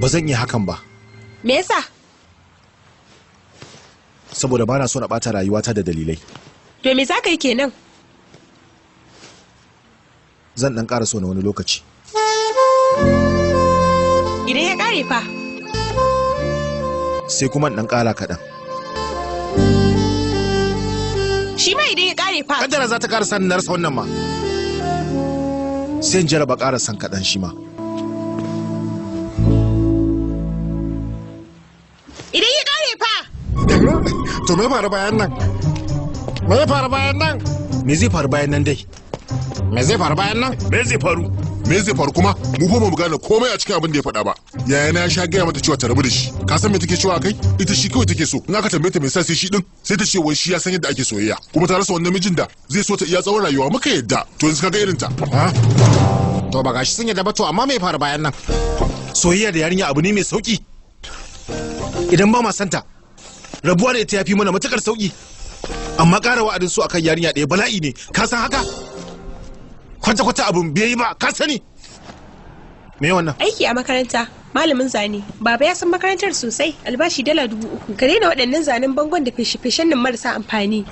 Ba zan yi hakan ba. Me yasa? Saboda bana so na ɓata rayuwata da dalilai. To me za ka yi kenan? Zan ɗan ƙara so na wani lokaci. Idan ya ƙare fa? Sai kuma ɗan ƙara kaɗan. Shi ma idan ya ƙare fa? Kaddara za ta ƙara san na rasa wannan ma. Sai in jaraba ƙara san kaɗan shi ma. Idan ya ƙare fa? To me faru bayan nan? Me ya faru bayan nan? Me zai faru bayan nan dai? Me zai faru bayan nan? Me zai faru? Me zai faru kuma? Mu fa mu gane komai a cikin abin da ya faɗa ba. Yaya na ya sha gaya mata cewa ta rabu da shi. Ka san me take cewa kai? Ita shi kawai take so. In aka tambaye ta me yasa sai shi din, sai ta ce wai shi ya san yadda ake soyayya. Kuma ta rasa wannan mijin da zai so ta iya tsawon rayuwa muka yadda. To yanzu kaga irin ta. To ba gashi sun yadda ba to amma me faru bayan nan? Soyayya da yarinya abu ne mai sauki. Idan ba ma santa, rabuwa da ita ya fi mana matukar sauki. Amma ƙara wa'adin su akan yarinya ɗaya bala'i ne. Ka san haka? Kwata-kwata abin bai yi ba, ka sani? Me wannan? Aiki a makaranta, malamin zane. Baba ya san makarantar sosai, albashi $3,000. Ka daina waɗannan zanen bangon da feshe-feshen nan marasa amfani.